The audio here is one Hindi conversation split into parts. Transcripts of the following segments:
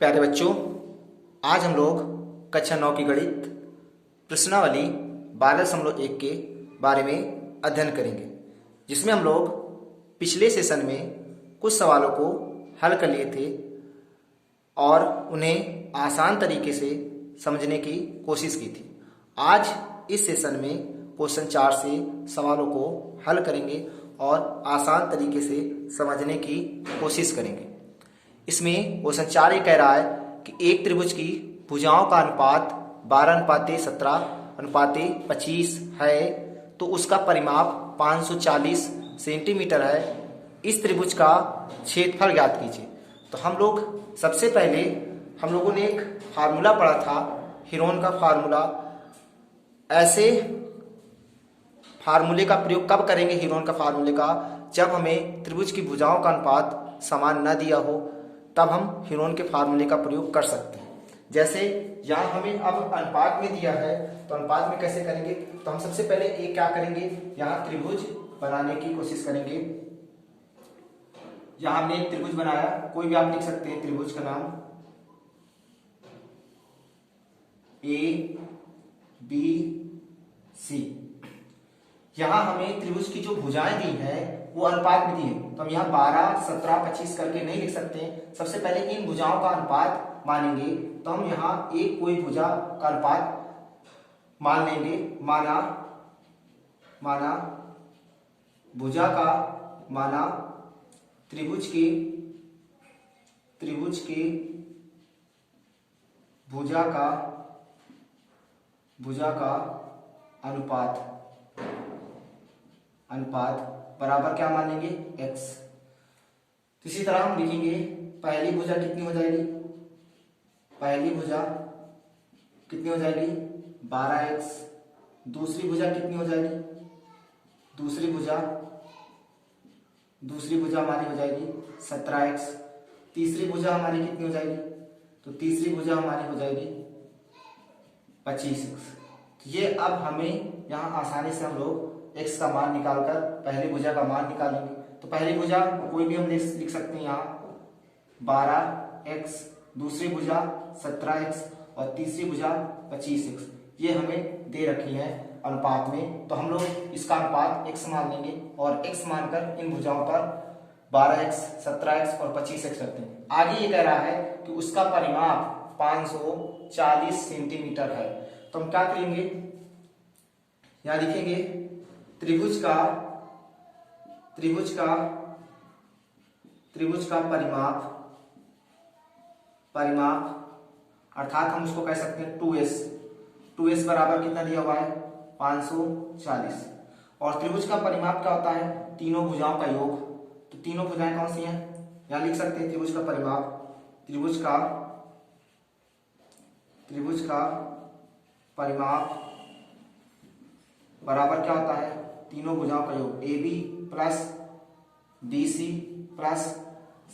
प्यारे बच्चों, आज हम लोग कक्षा 9 की गणित प्रश्नावली 12.1 के बारे में अध्ययन करेंगे, जिसमें हम लोग पिछले सेशन में कुछ सवालों को हल कर लिए थे और उन्हें आसान तरीके से समझने की कोशिश की थी। आज इस सेशन में क्वेश्चन 4 से सवालों को हल करेंगे और आसान तरीके से समझने की कोशिश करेंगे। इसमें क्वेश्चन 4 ये कह रहा है कि एक त्रिभुज की भुजाओं का अनुपात 12:17:25 है, तो उसका परिमाप 540 सेंटीमीटर है। इस त्रिभुज का क्षेत्रफल ज्ञात कीजिए। तो हम लोग सबसे पहले हम लोगों ने एक फार्मूला पढ़ा था, हीरोन का फार्मूला। ऐसे फार्मूले का प्रयोग कब करेंगे हीरोन का फार्मूले का? जब हमें त्रिभुज की भुजाओं का अनुपात समान न दिया हो, तब हम हीरोन के फार्मूले का प्रयोग कर सकते हैं। जैसे यहाँ हमें अब अनुपात में दिया है, तो अनुपात में कैसे करेंगे? तो हम सबसे पहले एक क्या करेंगे, यहाँ त्रिभुज बनाने की कोशिश करेंगे। यहाँ हमने एक त्रिभुज बनाया, कोई भी आप लिख सकते हैं त्रिभुज का नाम, ABC। यहाँ हमें त्रिभुज की जो भुजाएं दी हैं वो अनुपात में दी है, तो हम यहाँ 12, 17, 25 करके नहीं लिख सकते हैं। सबसे पहले इन भुजाओं का अनुपात मानेंगे, तो हम यहाँ एक कोई भुजा का अनुपात मान लेंगे। माना भुजा का माना त्रिभुज की भुजा का अनुपात बराबर क्या मानेंगे? x। इसी तरह हम लिखेंगे पहली भुजा कितनी हो जाएगी? पहली भुजा कितनी हो जाएगी? 12x। दूसरी भुजा कितनी हो जाएगी? दूसरी भुजा हमारी हो जाएगी 17x। तीसरी भुजा हमारी कितनी हो जाएगी? तो तीसरी भुजा हमारी हो जाएगी 25x। ये अब हमें यहाँ आसानी से हम लोग x का मान निकालकर पहली भुजा का मान निकालेंगे। तो पहली भुजा कोई भी हम लिख सकते हैं, यहाँ 12x, दूसरी भुजा 17x और तीसरी भुजा 25x। ये हमें दे रखी है अनुपात में, तो हम लोग इसका अनुपात x मान लेंगे और x मानकर इन भुजाओं पर 12x, 17x और 25x रखते हैं। आगे ये कह रहा है कि उसका परिमाप 540 सेंटीमीटर है, तो हम क्या करेंगे, यहाँ लिखेंगे त्रिभुज का परिमाप अर्थात हम उसको कह सकते हैं 2s बराबर कितना दिया हुआ है? 540। और त्रिभुज का परिमाप क्या होता है? तीनों भुजाओं का योग। तो तीनों भुजाएं कौन सी हैं? यहाँ लिख सकते हैं त्रिभुज का परिमाप बराबर क्या होता है? तीनों भुजाओं का योग, AB plus BC plus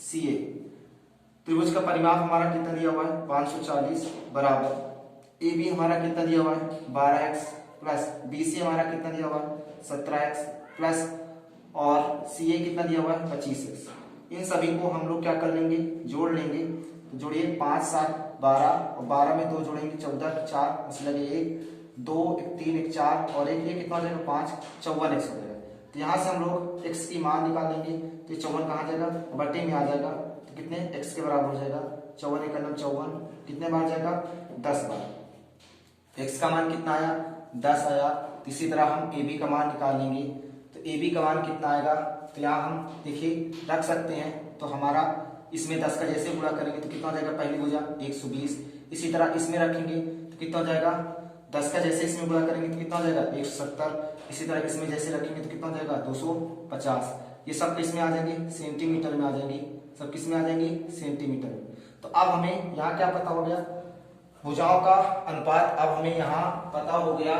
CA। त्रिभुज का परिमाप हमारा कितना दिया हुआ है? 540 बराबर AB हमारा कितना दिया हुआ है? 12x प्लस BC हमारा कितना दिया हुआ है? 17x प्लस और CA कितना दिया हुआ है? 25x। इन सभी को हम लोग क्या कर लेंगे? जोड़ लेंगे। तो जोड़िए 5, 7, 12 और 12 में 2 जोड़ेंगे 14, 4 इसलिए 1, 2, 1, 3, 1, 4 और 1 ये कितना हो जाएगा? 5, 54x हो जाएगा। तो यहाँ से हम लोग x की मान निकालेंगे, तो 54 कहाँ जाएगा? बटे में आ जाएगा। तो कितने x के बराबर हो जाएगा? 54 एक 54 कितने बार जाएगा? 10 बार। x का मान कितना आया? 10 आया। इसी तरह हम AB का मान निकालेंगे, तो AB का मान कितना आएगा? तो यहाँ हम देखिए रख सकते हैं। तो हमारा इसमें 10 का जैसे गुणा करेंगे तो कितना हो जाएगा? पहली भुजा 120। इसी तरह इसमें रखेंगे तो कितना हो जाएगा? 10 का जैसे इसमें गुणा करेंगे तो कितना हो जाएगा? 170। इसी तरह इसमें जैसे रखेंगे तो कितना हो जाएगा? 250। ये सब किसमें आ जाएंगे? सेंटीमीटर में आ जाएंगे। सब किसमें आ जाएंगे? सेंटीमीटर में। तो अब हमें यहाँ क्या पता हो गया? भुजाओं का अनुपात अब हमें यहाँ पता हो गया।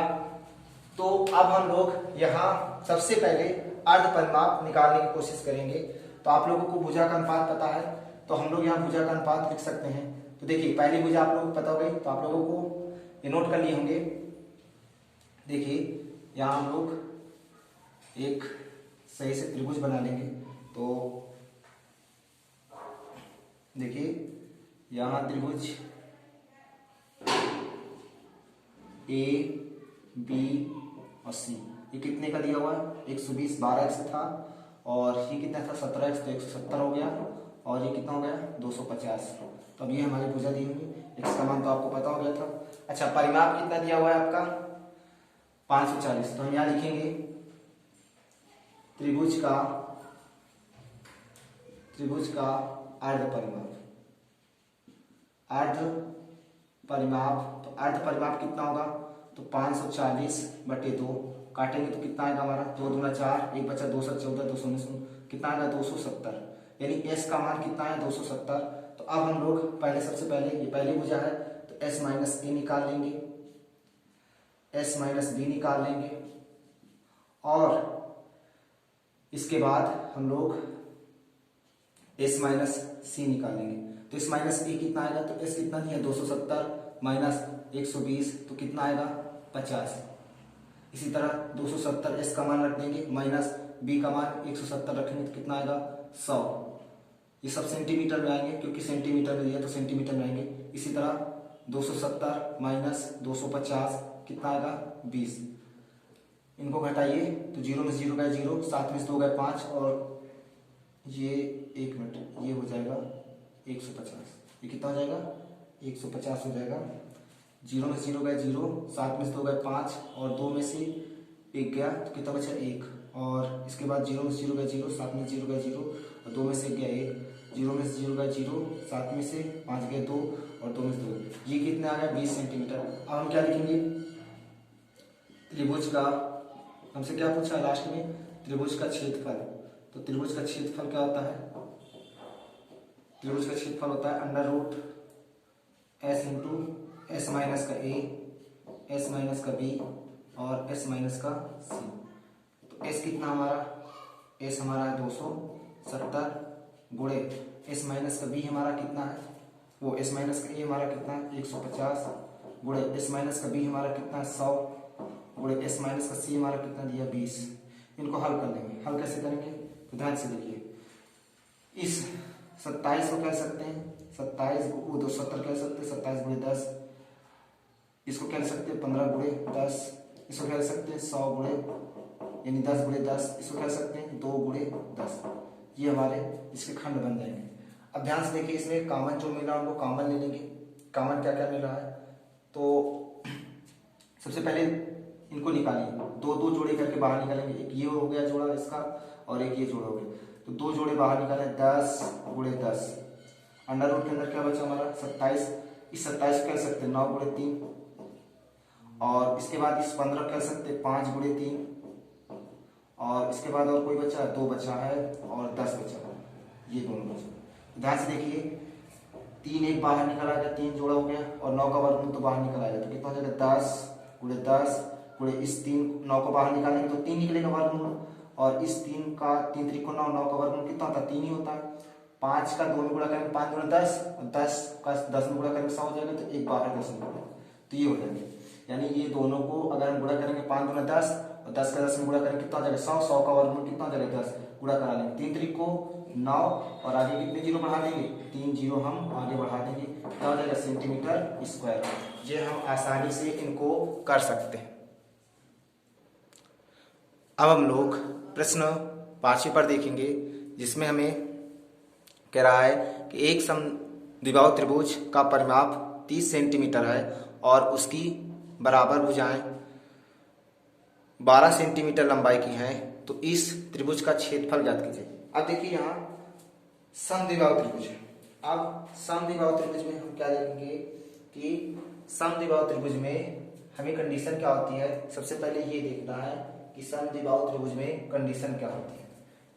तो अब हम लोग यहाँ सबसे पहले अर्ध परिमाप निकालने की कोशिश करेंगे। तो आप लोगों को भुजा का अनुपात पता है, तो हम लोग यहाँ भुजा का अनुपात लिख सकते हैं। तो देखिए पहली भुजा आप लोगों को पता हो गई, तो आप लोगों को ये नोट कर लिए होंगे। देखिए यहाँ हम लोग एक सही से त्रिभुज बना लेंगे। तो देखिए यहाँ त्रिभुज ए बी और सी, ये कितने का दिया हुआ है? 120, 12x था और ये कितना था? 17x, तो 170 हो गया और ये कितना हो गया? 250। तो अब ये हमारी भुजा दी हुई, x का मान तो आपको पता हो गया था। अच्छा, परिमाप कितना दिया हुआ है आपका? 540। तो हम यहाँ लिखेंगे त्रिभुज का अर्ध परिमाप। तो अर्ध परिमाप कितना होगा? तो 540/2 काटेंगे तो कितना आएगा हमारा? 2 दूना 4, 1 बचा 2 14, 219, कितना आएगा? 270। यानी s का मान कितना है? 270। तो अब हम लोग सबसे पहले ये पहली भुजा है तो s माइनस ए निकाल लेंगे, s माइनस बी निकाल लेंगे और इसके बाद हम लोग s माइनस सी निकालेंगे। तो s माइनस ए कितना आएगा? तो s कितना दिया? 270 माइनस 120, तो कितना आएगा? 50। इसी तरह 270 s का मान रख देंगे माइनस b का मान 170 रखेंगे तो कितना आएगा? 100। ये सब सेंटीमीटर में आएंगे क्योंकि सेंटीमीटर में दिया तो सेंटीमीटर में आएंगे। इसी तरह 270 माइनस 250 कितना आएगा? 20। इनको घटाइए तो 0 में 0 गए 0, 7 में 2 गए 5 और ये 1 मिनट ये हो जाएगा 150। ये कितना हो जाएगा? 150 हो जाएगा। 0 में 0 गए 0, 7 में 2 गए 5 और 2 में से 1 गया तो कितना बचा? 1। और इसके बाद 0 में 0 गए 0, 7 में 0 गए 0 और 2 में से 1 गया 1। 0 में 0 गए 0, 7 में से 5 गए 2 और 2 में से 2। ये कितने आ गया? 20 सेंटीमीटर। अब हम क्या लिखेंगे? त्रिभुज का, हमसे क्या पूछा है लास्ट में? त्रिभुज का क्षेत्रफल। तो त्रिभुज का क्षेत्रफल क्या होता है? त्रिभुज का क्षेत्रफल होता है under root s into s minus का a, s माइनस का b और s माइनस का c। तो s कितना हमारा? s हमारा है 270 गुणे s माइनस का b हमारा कितना है? वो s माइनस का a हमारा कितना है? 150 गुणे s माइनस का b हमारा कितना है? 100 गुणे s माइनस का c हमारा कितना दिया? 20। इनको हल कर लेंगे। हल कैसे करेंगे? तो ध्यान से देखिए, इस 27 को कह सकते हैं 27 को 270 कह सकते हैं 27 गुणे 10, इसको कह सकते हैं 15 गुणे 10, इसको कह सकते हैं 100 गुणे यानी 10 गुणे 10, इसको कह सकते हैं 2 गुणे 10। ये हमारे इसके खंड बन जाएंगे। अब ध्यान से देखिए, इसमें कॉमन जो मिल रहा है उनको कॉमन ले लेंगे। कॉमन क्या क्या मिल रहा है? तो सबसे पहले इनको निकालिए, 2 जोड़े करके बाहर निकालेंगे। एक ये हो गया जोड़ा इसका और एक ये जोड़ा हो गया, तो 2 जोड़े बाहर निकाले 10 गुणे 10। अंडर रूट के अंदर क्या बचा हमारा? 27। इस 27 कह सकते हैं 9 गुणे 3 और इसके बाद इस 15 कह सकते हैं 5 गुणे 3 और इसके बाद और कोई बचा? 2 बचा है और 10 बचा है, ये दोनों बचा। ध्यान से देखिए, 3 एक बाहर निकला गया, 3 जोड़ा हो गया और 9 का वर्गमूल तो बाहर निकल आएगा, तो कितना हो जाएगा? 10 गुणे 10 गुणे इस 9 को बाहर निकालेंगे तो 3 निकलेगा वर्गमूल और इस 3 का 3 त्रिकोण 9, 9 का वर्गमूल कितना होता है? 3 ही होता है। 5 का 2 में गुणा करेंगे 5 गुणे 10 और 10 का 10 में गुणा करेंगे 100 हो जाएगा, तो एक बाहर 10 निकलेगा, तो ये हो जाएंगे। यानी ये दोनों को अगर हम गुणा करेंगे 5 गुणे 10 और 10 का 10 में गुणा करेंगे कितना हो जाएगा? 100। 100 का वर्गमूल कितना हो जाएगा? 10। गुणा करा लेंगे 3 त्रिको 9 और आगे कितने जीरो बढ़ा देंगे? 3 जीरो हम आगे बढ़ा देंगे, क्या हो जाएगा? Centimetre square. ये हम आसानी से इनको कर सकते हैं। अब हम लोग प्रश्न 5वें पर देखेंगे, जिसमें हमें कह रहा है कि एक समद्विबाहु त्रिभुज का परिमाप 30 सेंटीमीटर है और उसकी बराबर भुजाएं 12 सेंटीमीटर लंबाई की हैं, तो इस त्रिभुज का क्षेत्रफल ज्ञात कीजिए। अब देखिए, यहाँ समद्विबाहु त्रिभुज है। अब समद्विबाहु त्रिभुज में हम क्या देखेंगे कि समद्विबाहु त्रिभुज में हमें कंडीशन क्या होती है? सबसे पहले ये देखना है कि समद्विबाहु त्रिभुज में कंडीशन क्या होती है।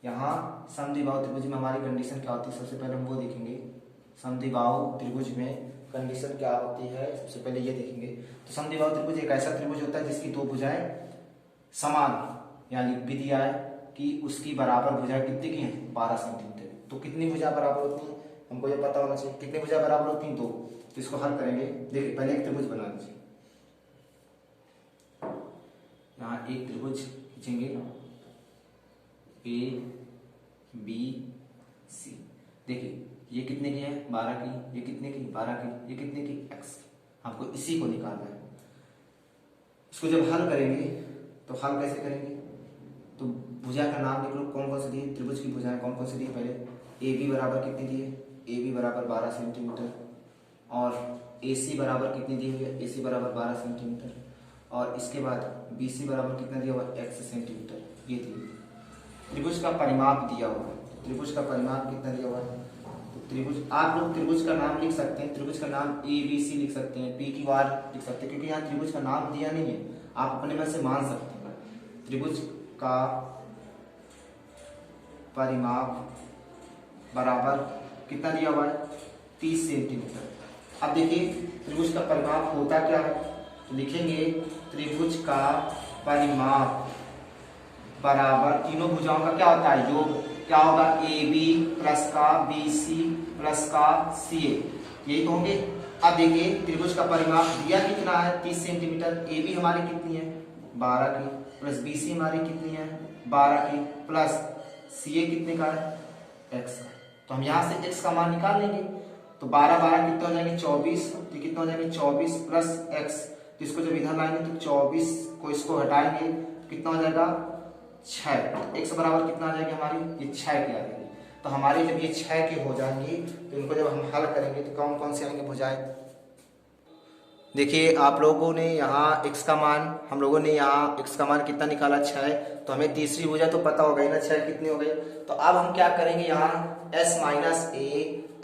यहाँ समद्विबाहु त्रिभुज में हमारी कंडीशन क्या होती है, सबसे पहले हम वो देखेंगे। समद्विबाहु त्रिभुज में कंडीशन क्या होती है, सबसे पहले ये देखेंगे। तो समद्विबाहु त्रिभुज एक ऐसा त्रिभुज होता है जिसकी 2 भुजाएं समान, यहाँ लिख भी दिया है कि उसकी बराबर भुजा कितनी की है? 12 सेंटीमीटर। तो कितनी भुजा बराबर होती है हमको ये पता होना चाहिए। कितनी भुजा बराबर होती है? 2। तो इसको हल करेंगे। देखिए, पहले एक त्रिभुज बना लीजिए। यहाँ एक त्रिभुज खींचेंगे A B C। देखिए, ये कितने की है 12 की, ये कितने की 12 की, ये कितने की x। आपको इसी को निकालना है। इसको जब हल करेंगे तो हल कैसे करेंगे, तो भुजा का नाम लिख लो, कौन कौन से दिए, त्रिभुज की भुजाएं कौन कौन से दिए। पहले ए बी बराबर कितनी दिए, ए बी बराबर 12 सेंटीमीटर, और ए सी बराबर कितनी दी हुई है, ए सी बराबर 12 सेंटीमीटर, और इसके बाद बी सी बराबर कितना दिया हुआ x सेंटीमीटर, ये दिए। त्रिभुज का परिमाप दिया हुआ है, त्रिभुज का परिमाप कितना दिया हुआ है। तो त्रिभुज, आप लोग त्रिभुज का नाम लिख सकते हैं, त्रिभुज का नाम ए बी सी लिख सकते हैं, पी क्यू आर लिख सकते हैं, क्योंकि यहाँ त्रिभुज का नाम दिया नहीं है, आप अपने मन से मान सकते हैं। त्रिभुज का परिमाप बराबर कितना दिया हुआ है 30 सेंटीमीटर। अब देखिए त्रिभुज का परिमाप होता क्या है, तो लिखेंगे त्रिभुज का परिमाप बराबर तीनों भुजाओं का क्या होता है योग, क्या होगा ए बी प्लस का बी सी प्लस का सी ए, यही तो होंगे। अब देखिए त्रिभुज का परिमाप दिया कितना है 30 सेंटीमीटर, ए बी हमारी कितनी है 12 की, प्लस बी सी हमारी कितनी है 12 की, प्लस सी ए कितने का है x का। तो हम यहाँ से x का मान निकाल लेंगे, तो 12 12 कितने हो जाएंगे 24, तो कितने हो जाएंगे 24 प्लस x, तो इसको जब इधर लाएंगे तो 24 को इसको हटाएंगे तो कितना हो जाएगा 6, x बराबर कितना आ जाएगी हमारी ये 6 की आ जाएगी। तो हमारे जब ये 6 के हो जाएंगे तो इनको जब हम हल करेंगे तो कौन कौन से आएंगे भुजाएं। देखिए आप लोगों ने यहाँ x का मान, हम लोगों ने यहाँ x का मान कितना निकाला 6, तो हमें तीसरी भुजा तो पता हो गई ना 6 कितनी हो गई। तो अब हम क्या करेंगे यहाँ s minus A,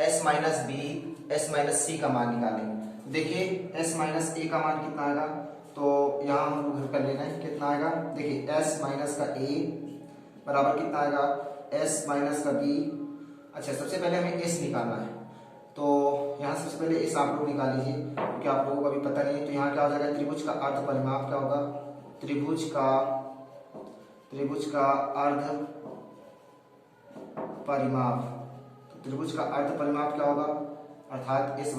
s minus B, s minus C का मान निकालेंगे। देखिए s माइनस ए का मान कितना आएगा, तो यहाँ हम घर कर लेना है कितना आएगा। देखिए s माइनस का a बराबर कितना आएगा s माइनस का b। अच्छा सबसे पहले हमें s निकालना है, तो यहाँ सबसे पहले इस आप लोग निकाल लीजिए क्योंकि आप लोगों को अभी पता नहीं है। तो यहाँ क्या हो जाएगा त्रिभुज का अर्ध परिमाप क्या होगा, त्रिभुज का अर्ध परिमाप, तो त्रिभुज का अर्ध परिमाप क्या होगा, अर्थात s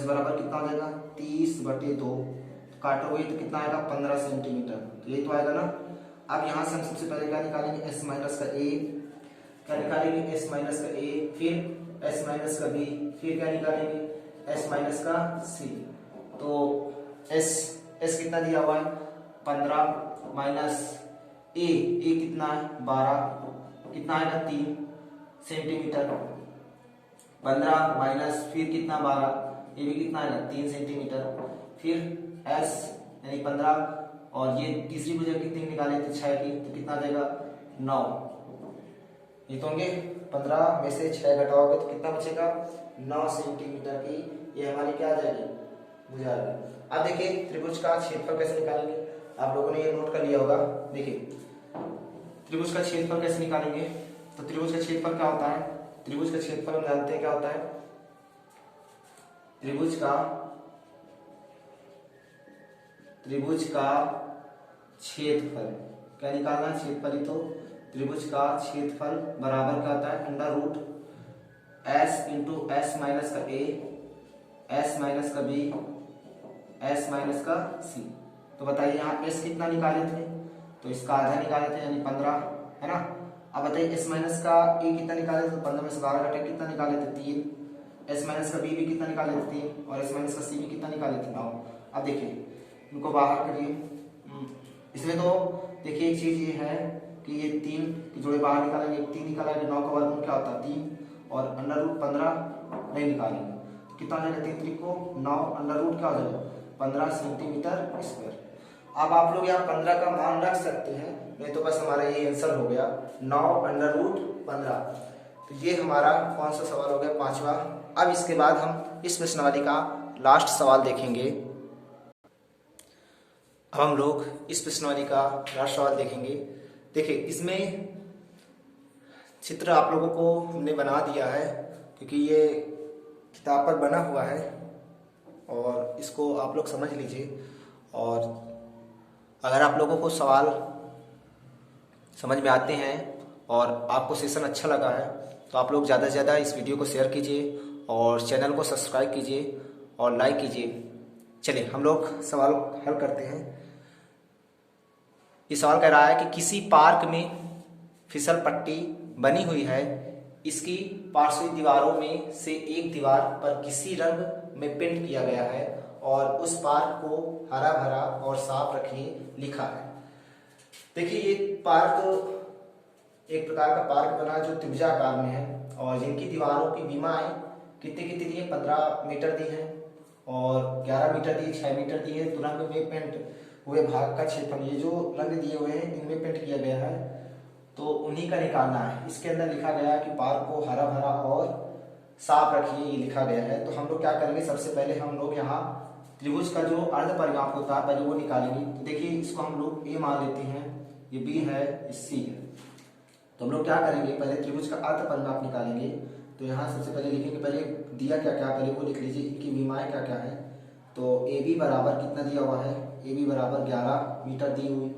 बराबर कितना हो जाएगा 30/2, काटोगे तो कितना आएगा 15 सेंटीमीटर, तो यही तो आएगा ना। अब यहाँ से हम सबसे पहले क्या निकालेंगे s माइनस का a, क्या निकालेंगे s माइनस का a, फिर s माइनस का b, फिर क्या निकालेंगे s माइनस का c। तो s कितना दिया हुआ है 15 माइनस a कितना है 12, कितना आएगा 3 सेंटीमीटर, 15 माइनस फिर कितना 12, ये भी कितना आएगा 3 सेंटीमीटर, फिर s यानी 15, और ये तीसरी भुजा कितनी निकाले थे 6 की, तो कितना आ जाएगा 9। ये तो होंगे 15 में से 6 घटाओगे तो कितना बचेगा 9 सेंटीमीटर की ये हमारी क्या आ जाएगी भुजा। अब देखिए त्रिभुज का क्षेत्रफल कैसे निकालेंगे, आप लोगों ने ये नोट कर लिया होगा। देखिए त्रिभुज का क्षेत्रफल कैसे निकालेंगे, तो त्रिभुज का क्षेत्रफल क्या होता है, त्रिभुज का क्षेत्रफल हम जानते हैं क्या होता है, त्रिभुज का क्षेत्रफल क्या निकालना है क्षेत्रफल ही, तो त्रिभुज का क्षेत्रफल बराबर क्या होता है under root s into s minus का a, s माइनस का b, s माइनस का c। तो बताइए यहाँ s कितना निकाले थे, तो इसका आधा निकाले थे यानी 15 है ना। अब बताइए s माइनस का a कितना निकाले थे, तो 15 में से 12 घटे कितना निकाले थे 3, s माइनस का b भी कितना निकाले थे 3, और s माइनस का c भी कितना निकाले थे 9। अब देखिए इनको बाहर करिए, इसमें तो देखिए एक चीज ये है कि ये 3 के जोड़े बाहर निकालेंगे, 3 निकालेंगे 9 का वर्गमूल क्या होता है 3, और अंडर रूट 15 नहीं निकालेंगे तो कितना आ जाएगा 3 3 को 9, अंडर रूट क्या हो जाएगा 15 सेंटीमीटर स्क्वायर। अब आप लोग यहाँ 15 का मान रख सकते हैं, नहीं तो बस हमारा ये आंसर हो गया 9 अंडर रूट 15। तो ये हमारा कौन सा सवाल हो गया 5वां। अब इसके बाद हम इस प्रश्नावली का लास्ट सवाल देखेंगे। अब हम लोग इस प्रश्नावली का लास्ट सवाल देखेंगे। देखिए इसमें चित्र आप लोगों को हमने बना दिया है क्योंकि ये किताब पर बना हुआ है और इसको आप लोग समझ लीजिए। और अगर आप लोगों को सवाल समझ में आते हैं और आपको सेशन अच्छा लगा है तो आप लोग ज़्यादा से ज़्यादा इस वीडियो को शेयर कीजिए और चैनल को सब्सक्राइब कीजिए और लाइक कीजिए। चलिए हम लोग सवाल हल करते हैं। ये सवाल कह रहा है कि किसी पार्क में फिसल पट्टी बनी हुई है इसकी पार्श्वी दीवारों में से एक दीवार पर किसी रंग में पेंट किया गया है और उस पार्क को हरा भरा और साफ रखिए लिखा है। देखिए ये पार्क एक प्रकार का पार्क बना जो त्रिभुजाकार में है और जिनकी दीवारों की विमाएं कितनी दी है, 15 मीटर दी है और 11 मीटर दी है, 6 मीटर दी है। तो रंग में पेंट हुए भाग का क्षेत्रफल, ये जो रंग दिए हुए हैं इनमें पेंट किया गया है तो उन्हीं का निकालना है। इसके अंदर लिखा गया है कि पार्क को हरा भरा और साफ रखिए, ये लिखा गया है। तो हम लोग क्या करेंगे, सबसे पहले हम लोग यहाँ त्रिभुज का जो अर्ध परिमाप होता है पहले वो निकालेंगे। तो देखिए इसको हम लोग ए मान लेते हैं, ये बी है, ये सी है। तो हम लोग क्या करेंगे, पहले त्रिभुज का अर्ध परिमाप निकालेंगे। तो यहाँ सबसे पहले लिखेंगे, पहले दिया क्या क्या पहले वो लिख लीजिए, इनकी विमाएं क्या क्या है। तो ए बी बराबर कितना दिया हुआ है, ए बी बराबर 11 मीटर दी हुई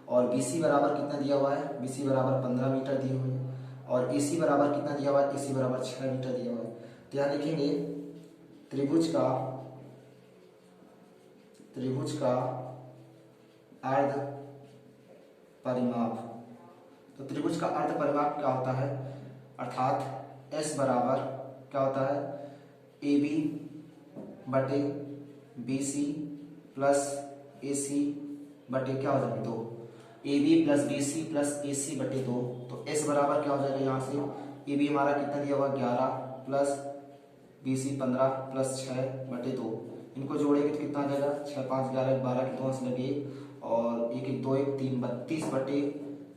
और बी सी बराबर कितना दिया हुआ है, बी सी बराबर 15 मीटर दी हुई और ए सी बराबर कितना दिया हुआ है, ए सी बराबर 6 मीटर दिया हुआ है। तो यहाँ लिखेंगे त्रिभुज का अर्ध परिमाप। तो त्रिभुज का अर्ध परिमाप क्या होता है, अर्थात एस बराबर क्या होता है, ए बी बटे B C plus A C बटे क्या हो जाएगा 2, A B plus B C plus A C बटे 2। तो एस बराबर क्या हो जाएगा, यहाँ से ए बी हमारा कितना दिया हुआ 11 प्लस बी सी 15 प्लस 6 बटे 2। इनको जोड़ेंगे तो कितना आ जाएगा, 6 5 11 12 के 2 लगे और 1 1 2 1 3 32 बटे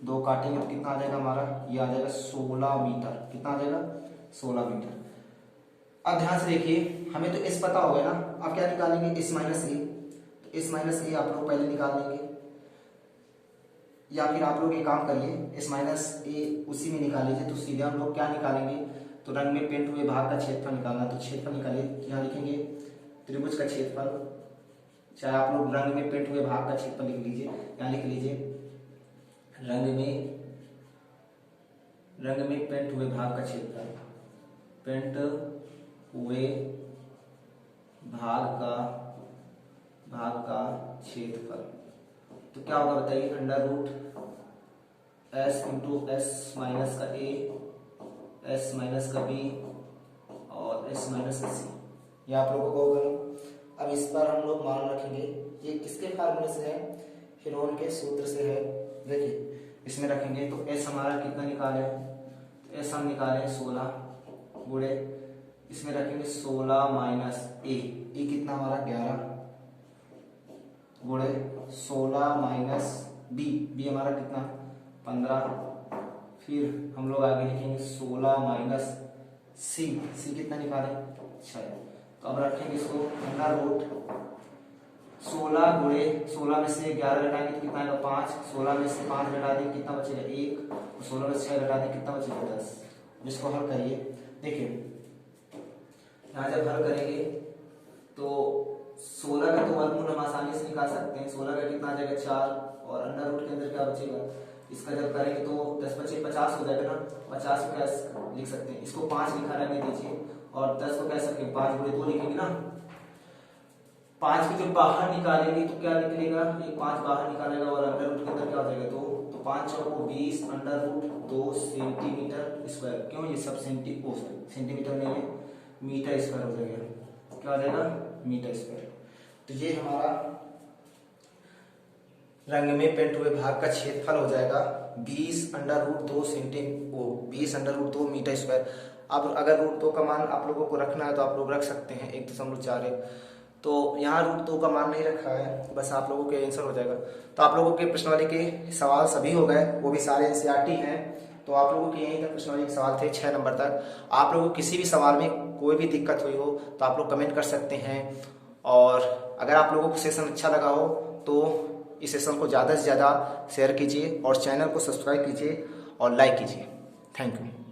2 काटेंगे तो कितना आ जाएगा हमारा, ये आ जाएगा 16 मीटर। कितना आ जाएगा, 16 मीटर। अब ध्यान से देखिए, हमें तो एस पता हो गया ना, अब क्या निकालेंगे, एस माइनस ए। तो एस माइनस ए आप लोग पहले निकाल लेंगे या फिर आप लोग एक काम करिए, एस माइनस ए उसी में निकाल लीजिए। तो सीधे हम लोग क्या निकालेंगे, तो रंग में पेंट हुए भाग का क्षेत्रफल निकालना। तो क्षेत्रफल निकालिए, यहाँ लिखेंगे त्रिभुज का क्षेत्रफल, चाहे आप लोग रंग में पेंट हुए भाग का क्षेत्रफल लिख लीजिए। यहाँ लिख लीजिए रंग में पेंट हुए भाग का क्षेत्रफल, पेंट हुए भाग का क्षेत्रफल। तो क्या होगा बताइए, under root S into S minus का ए, एस माइनस का बी और एस माइनस का सी, ये आप लोगों को होगा। अब इस पर हम लोग मान रखेंगे, ये किसके फार्मूले से है, हेरोन के सूत्र से है। देखिए इसमें रखेंगे तो एस हमारा कितना निकाले, तो एस हम निकाले 16 गुणे, इसमें रखेंगे 16 माइनस ए, ए कितना हमारा 11 गुणे 16 माइनस बी, बी हमारा कितना 15। फिर हम लोग आगे लिखेंगे 16 माइनस सी, सी कितना निकाले 6। तो अब रखेंगे इसको अंडर रूट 16 गुणे 16 में से 11 घटाएंगे तो कितना आएगा 5, 16 में से 5 घटा देंगे कितना बचेगा 1, और 16 में से 6 घटा देंगे कितना बचेगा 10। इसको हल करिए, देखिए यहाँ जब हल करेंगे तो 16 का तो वर्गमूल हम आसानी से निकाल सकते हैं। 16 का कितना आ जाएगा 4 और अंडर रूट के अंदर क्या बचेगा, इसका जब करेंगे तो 10 बचे 50 हो जाएगा ना, 50 को क्या लिख सकते हैं, इसको 5 लिखा रहने दीजिए और 10 को कह सकते हैं 5 गुणे 2 लिखेंगे ना। 5 को जब बाहर निकालेंगे तो क्या निकलेगा, ये 5 बाहर निकालेगा और अंडर रूट के अंदर क्या हो जाएगा 2, तो 5 चौको 20 अंडर रूट 2 सेंटीमीटर स्क्वायर। क्यों, ये सब सेंटीमीटर में है, मीटर स्क्वायर हो जाएगा, क्या हो जाएगा मीटर स्क्वायर। तो ये हमारा रंग में पेंट हुए भाग का क्षेत्रफल हो जाएगा 20 अंडर रूट 2 मीटर स्क्वायर। अब अगर रूट 2 का मान आप लोगों को रखना है तो आप लोग रख सकते हैं 1.4। तो यहाँ रूट 2 का मान नहीं रखा है, बस आप लोगों के आंसर हो जाएगा। तो आप लोगों के प्रश्नावली के सवाल सभी हो गए, वो भी सारे एनसीईआरटी हैं। तो आप लोगों के यहीं तक प्रश्नावली के सवाल थे 6 नंबर तक। आप लोगों को किसी भी सवाल में कोई भी दिक्कत हुई हो तो आप लोग कमेंट कर सकते हैं। और अगर आप लोगों को सेशन अच्छा लगा हो तो इस सेशन को ज़्यादा से ज़्यादा शेयर कीजिए और चैनल को सब्सक्राइब कीजिए और लाइक कीजिए। Thank you.